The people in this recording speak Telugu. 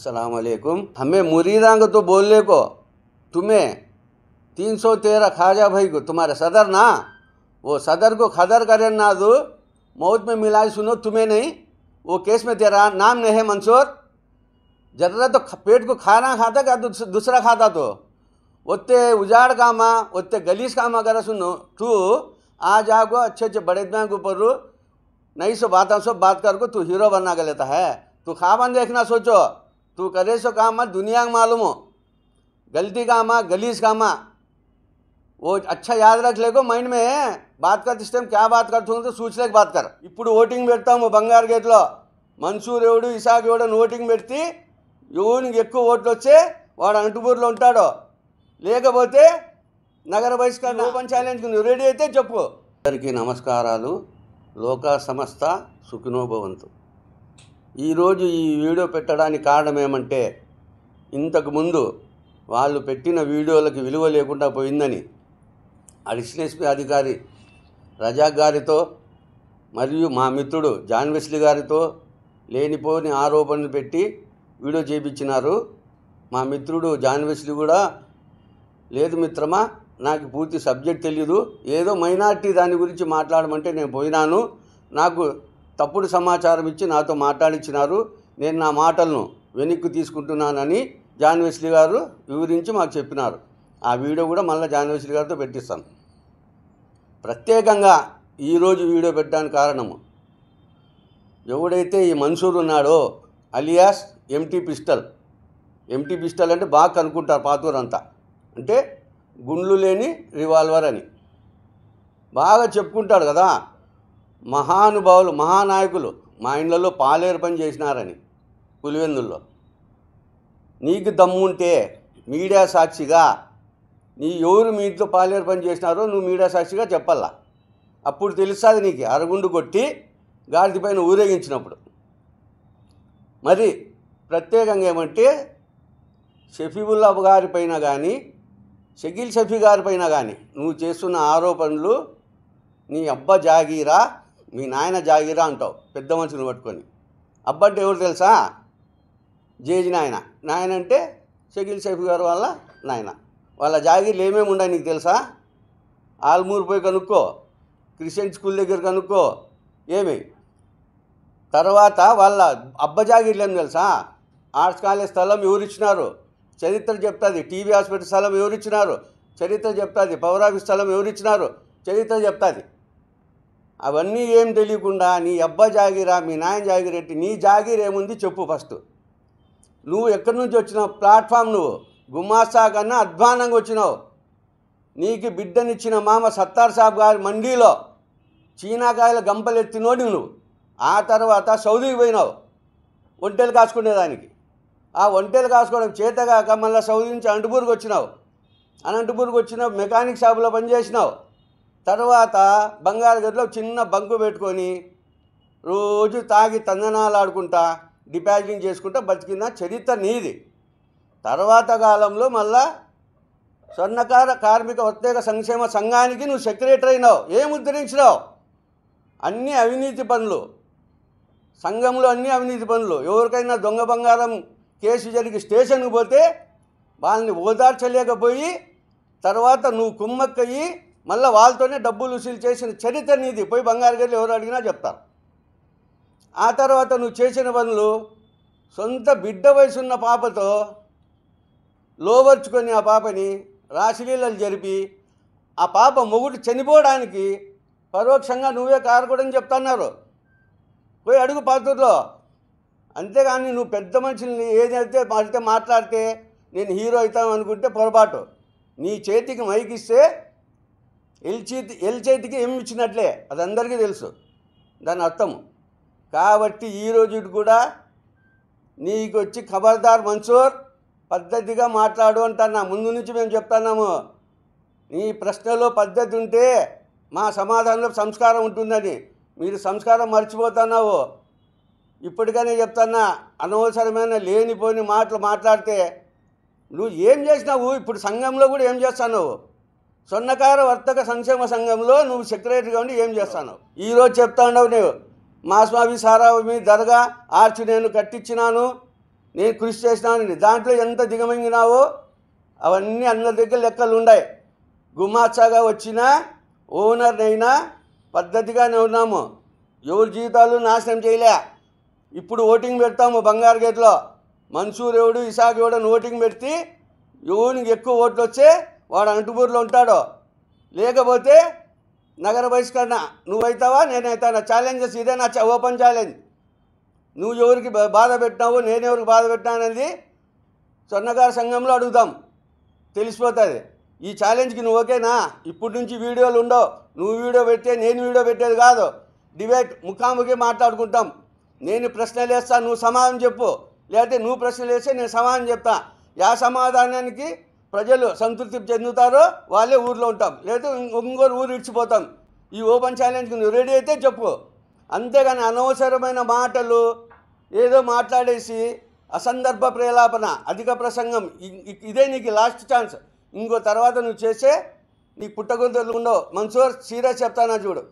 अस्सलाम वालेकुम। हमें मुरीदांग तो बोलने को, तुम्हें 313 ख्वाजा भाई को, तुम्हारे सदर ना, वो सदर को खदर करे ना दो, मौत में मिलाई सुनो तुम्हें नहीं। वो केस में तेरा नाम नहीं है मंसूर। जरा तो पेट को खाना खाता क्या दूसरा खाता तो ओत्ते उजाड़ कामा ओत्ते गलीस कामा करा सुनो। तू आ जागो अच्छे अच्छे बड़े दिमाग के ऊपर नहीं सो बात कर को तू हीरो बनना के लेता है। तू खाबन देखना सोचो, तू करे सो काम दुनिया में मालूम हो, गलती कामा गलीस कामा वो अच्छा याद रख लेको माइंड में। बात कर इस टाइम क्या बात करतू तो सोच लेके बात कर। ఇప్పుడు ఓటింగ్ పెడతాము బంగారు గేట్లో, మన్సూర్ ఎవడు ఇసాక్ ఎవడని ఓటింగ్ పెడితే ఎవరికి ఎక్కువ ఓట్లు వచ్చే వాడు అనంతపూర్లో ఉంటాడో, లేకపోతే నగర బహిష్కరణ ఓపెన్ ఛాలెంజ్కి నువ్వు రెడీ అయితే చెప్పు. అందరికీ నమస్కారాలు. లోకా సమస్త సుఖినో భవంతు. ఈరోజు ఈ వీడియో పెట్టడానికి కారణం ఏమంటే, ఇంతకుముందు వాళ్ళు పెట్టిన వీడియోలకి విలువ లేకుండా పోయిందని అడిషనల్ ఎస్పీ అధికారి రజాక్ గారితో మరియు మా మిత్రుడు జాన్ వెస్లీ గారితో లేనిపోని ఆరోపణలు పెట్టి వీడియో చేయించినారు. మా మిత్రుడు జాన్ వెస్లీ కూడా, లేదు మిత్రమా నాకు పూర్తి సబ్జెక్ట్ తెలియదు, ఏదో మైనార్టీ దాని గురించి మాట్లాడమంటే నేను పోయినాను, నాకు తప్పుడు సమాచారం ఇచ్చి నాతో మాట్లాడించినారు, నేను నా మాటలను వెనక్కి తీసుకుంటున్నానని జాన్ వెస్లీ గారు వివరించి మాకు చెప్పినారు. ఆ వీడియో కూడా మళ్ళీ జాన్ వెస్లీ గారితో పెట్టిస్తాను. ప్రత్యేకంగా ఈరోజు వీడియో పెట్టడానికి కారణము, ఎవడైతే ఈ మన్సూర్ ఉన్నాడో అలియాస్ ఎంటీ పిస్టల్ అంటే బాగా కనుక్కుంటారు పాతూరంతా, అంటే గుండ్లు లేని రివాల్వర్ అని బాగా చెప్పుకుంటాడు కదా. మహానుభావులు మహానాయకులు మా ఇండ్లలో పాలేరు పని చేసినారని పులివెందుల్లో. నీకు దమ్ముంటే మీడియా సాక్షిగా నీ ఎవరు మీ ఇంట్లో పాలేరు పని చేసినారో నువ్వు మీడియా సాక్షిగా చెప్పాలా. అప్పుడు తెలుస్తుంది నీకు, అరగుండు కొట్టి గాడిద పైన ఊరేగించినప్పుడు. మరి ప్రత్యేకంగా ఏమంటే, షఫీవుల్లా గారిపైన కానీ షకీల్ షఫీ గారిపైన కానీ నువ్వు చేస్తున్న ఆరోపణలు నీ అబ్బ జాగీరా మీ నాయన జాగీరా అంటావు పెద్ద మనుషులు పట్టుకొని. అబ్బ అంటే ఎవరు తెలుసా? జేజీ నాయన అంటే షకీల్ షఫీ గారు వాళ్ళ నాయన. వాళ్ళ జాగీర్లు ఏమేమి ఉన్నాయి నీకు తెలుసా? ఆల్మూరు పోయి కనుక్కో, క్రిస్టియన్ స్కూల్ దగ్గర కనుక్కో ఏమి. తర్వాత వాళ్ళ అబ్బ జాగీర్లు ఏం తెలుసా? ఆర్ట్స్ కాలేజ్ స్థలం ఎవరిచ్చినారు చరిత్ర చెప్తుంది, టీవీ హాస్పిటల్ స్థలం ఎవరిచ్చినారు చరిత్ర చెప్తుంది, పవర్ ఆఫీస్ స్థలం ఎవరిచ్చినారు చరిత్ర చెప్తుంది. అవన్నీ ఏం తెలియకుండా నీ అబ్బ జాగీరా మీ నాయన జాగీరేంటి, నీ జాగీర్ ఏముంది చెప్పు ఫస్ట్. నువ్వు ఎక్కడి నుంచి వచ్చినావు? ప్లాట్ఫామ్ నువ్వు గుమాస్తా కన్నా అధ్వానంగా వచ్చినావు. నీకు బిడ్డనిచ్చిన మామ సత్తార్ సాబ్ గారి మండీలో చీనాకాయల గంపలు ఎత్తినోడి నువ్వు. ఆ తర్వాత సౌదీకి పోయినావు ఒంటెలు కాసుకునేదానికి. ఆ ఒంటెలు కాసుకోవడం చేతగాక మళ్ళీ సౌదీ నుంచి అనంతపూర్కి వచ్చినావు. అనంతపూర్కి వచ్చినావు మెకానిక్ షాపులో పనిచేసినావు. తర్వాత బంగారుగడ్డలో చిన్న బంకు పెట్టుకొని రోజు తాగి తందనాలు ఆడుకుంటా డిపాజిటింగ్ చేసుకుంటా బతికిన చరిత్ర నీది. తర్వాత కాలంలో మళ్ళా స్వర్ణకార కార్మిక ప్రత్యేక సంక్షేమ సంఘానికి నువ్వు సెక్రటరీ అయినావు. ఏం ఉద్ధరించినావు? అన్నీ అవినీతి పనులు, సంఘంలో అన్నీ అవినీతి పనులు. ఎవరికైనా దొంగ బంగారం కేసు జరిగి స్టేషన్కి పోతే వాళ్ళని ఓదార్చలేకపోయి తర్వాత నువ్వు కుమ్మక్కయ్యి మళ్ళీ వాళ్ళతోనే డబ్బులు వసూలు చేసిన చరిత్ర నీది. పోయి బంగారు గడ్డలు ఎవరు అడిగినా చెప్తారు. ఆ తర్వాత నువ్వు చేసిన పనులు, సొంత బిడ్డ వయసున్న పాపతో లోబర్చుకొని ఆ పాపని రాశిలీలలు జరిపి ఆ పాప మొగుడు చనిపోవడానికి పరోక్షంగా నువ్వే కారకుడని చెప్తున్నారు. పోయి అడుగు పాత్రలో. అంతేగాని నువ్వు పెద్ద మనుషుల్ని ఏదైతే మాట్లాడితే నేను హీరో అవుతాను అనుకుంటే పొరపాటు. నీ చేతికి మైక్ ఇస్తే ఎల్ చేతికి ఏమి ఇచ్చినట్లే, అది అందరికీ తెలుసు దాని అర్థము. కాబట్టి ఈరోజు కూడా నీకు వచ్చి ఖబర్దార్ మన్సూర్ పద్ధతిగా మాట్లాడు అంటున్నా. ముందు నుంచి మేము చెప్తున్నాము, నీ ప్రశ్నలో పద్ధతి ఉంటే మా సమాధానంలో సంస్కారం ఉంటుందని. మీరు సంస్కారం మర్చిపోతున్నావు. ఇప్పటికనే చెప్తున్నా, అనవసరమైన లేనిపోని మాటలు మాట్లాడితే నువ్వు ఏం చేసినావు? ఇప్పుడు సంఘంలో కూడా ఏం చేస్తున్నావు? స్వర్ణకార వర్తక సంక్షేమ సంఘంలో నువ్వు సెక్రటరీగా ఉండి ఏం చేస్తున్నావు? ఈరోజు చెప్తా ఉన్నావు నువ్వు మాస్మావి సారావి దర్గా ఆర్చి నేను కట్టించినాను, నేను కృషి చేసినానని. దాంట్లో ఎంత దిగమింగినావో అవన్నీ అందరి దగ్గర లెక్కలు ఉన్నాయి. గుమాచాగా వచ్చినా ఓనర్నైనా పద్ధతిగానే ఉన్నాము. ఎవరి జీవితాలు నాశనం చేయలే. ఇప్పుడు ఓటింగ్ పెడతాము బంగారు గేట్లో. మన్సూర్ ఎవడు ఇసాక్ ఎవడు అని ఓటింగ్ పెడితే ఎవరికి ఎక్కువ ఓట్లు వచ్చే వాడు అనంతపూర్లో ఉంటాడు. లేకపోతే నగర బహిష్కరణ. నువ్వైతావా నేనైతానా? ఛాలెంజెస్ ఇదే నా ఓపెన్ ఛాలెంజ్. నువ్వు ఎవరికి బాధ పెట్టినావు, నేనెవరికి బాధ పెట్టినానది స్వర్ణకార సంఘంలో అడుగుదాం, తెలిసిపోతుంది. ఈ ఛాలెంజ్కి నువ్వు ఓకేనా? ఇప్పటి నుంచి వీడియోలు ఉండవు. నువ్వు వీడియో పెట్టే నేను వీడియో పెట్టేది కాదు. డిబేట్ ముఖాముఖి మాట్లాడుకుంటాం. నేను ప్రశ్నలు వేస్తాను, నువ్వు సమాధానం చెప్పు. లేకపోతే నువ్వు ప్రశ్నలు వేస్తే నేను సమాధానం చెప్తా. యా సమాధానానికి ప్రజలు సంతృప్తి చెందుతారో వాళ్ళే ఊర్లో ఉంటాం, లేదా ఇంకోరు ఊరు ఇడిచిపోతాం. ఈ ఓపెన్ ఛాలెంజ్కి నువ్వు రెడీ అయితే చెప్పు. అంతేగాని అనవసరమైన మాటలు ఏదో మాట్లాడేసి అసందర్భ ప్రేలాపన, అధిక ప్రసంగం, ఇదే నీకు లాస్ట్ ఛాన్స్. ఇంకో తర్వాత నువ్వు చేసే నీకు పుట్టగొంతులు ఉండవు. మన్సూర్ సీరియస్ చెప్తానా చూడు.